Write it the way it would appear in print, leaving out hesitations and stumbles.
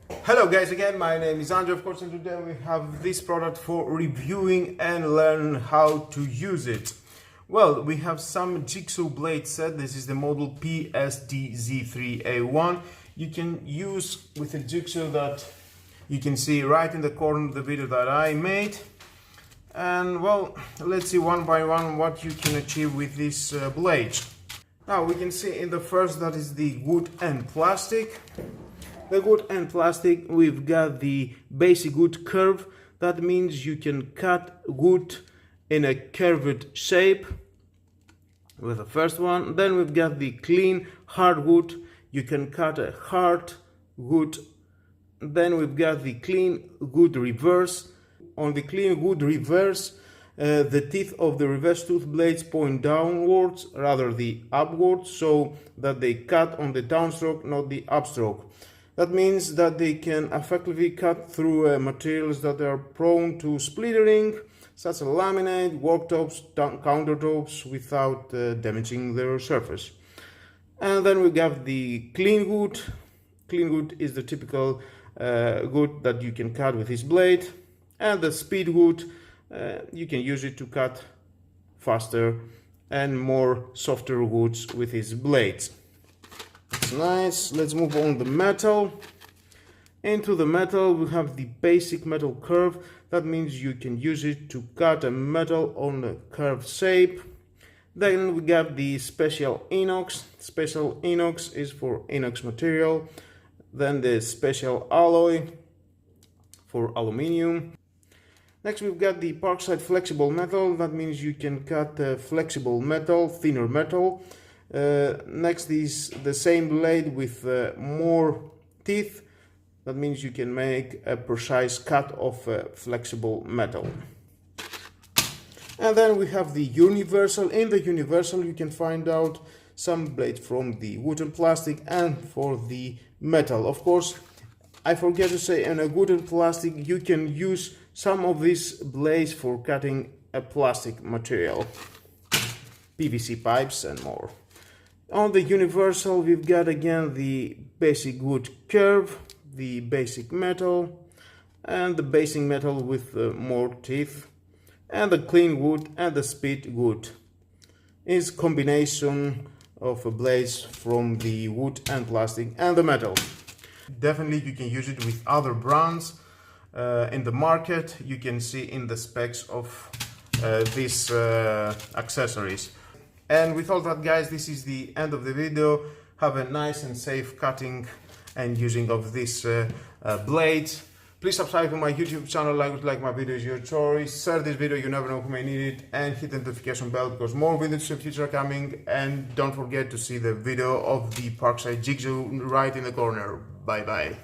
Hello guys, again my name is Andrew, of course, and today we have this product for reviewing and learn how to use it. Well, we have some jigsaw blade set. This is the model PSTZ3A1. You can use with a jigsaw that you can see right in the corner of the video that I made. And well, let's see one by one what you can achieve with this blade. Now we can see in the first, that is the wood and plastic. The wood and plastic, we've got the basic wood curve. That means you can cut wood in a curved shape with the first one. Then we've got the clean hard wood. You can cut a hard wood. Then we've got the clean wood reverse. On the clean wood reverse, the teeth of the reverse tooth blades point downwards rather than upwards, so that they cut on the downstroke, not the upstroke. That means that they can effectively cut through materials that are prone to splintering, such as laminate, worktops, countertops, without damaging their surface. And then we have the clean wood. Clean wood is the typical wood that you can cut with this blade. And the speed wood, you can use it to cut faster and more softer woods with these blades. Nice. Let's move on the metal. Into the metal we have the basic metal curve. That means you can use it to cut a metal on a curved shape. Then we got the special inox. Special inox is for inox material. Then the special alloy for aluminium. Next we've got the PARKSIDE flexible metal. That means you can cut flexible metal, thinner metal. Next is the same blade with more teeth. That means you can make a precise cut of flexible metal. And then we have the universal. In the universal you can find out some blades from the wood and plastic and for the metal. Of course, I forget to say, in a wood and plastic you can use some of these blades for cutting a plastic material, PVC pipes and more. On the universal we've got again the basic wood curve, the basic metal, and the basic metal with more teeth, and the clean wood and the speed wood. Is combination of blades from the wood and plastic and the metal. Definitely you can use it with other brands in the market. You can see in the specs of these accessories. And with all that, guys, this is the end of the video. Have a nice and safe cutting and using of this blades. Please subscribe to my YouTube channel, like my videos, your choice. Share this video, you never know who may need it, and hit the notification bell because more videos in the future are coming. And don't forget to see the video of the PARKSIDE Jigsaw right in the corner. Bye bye.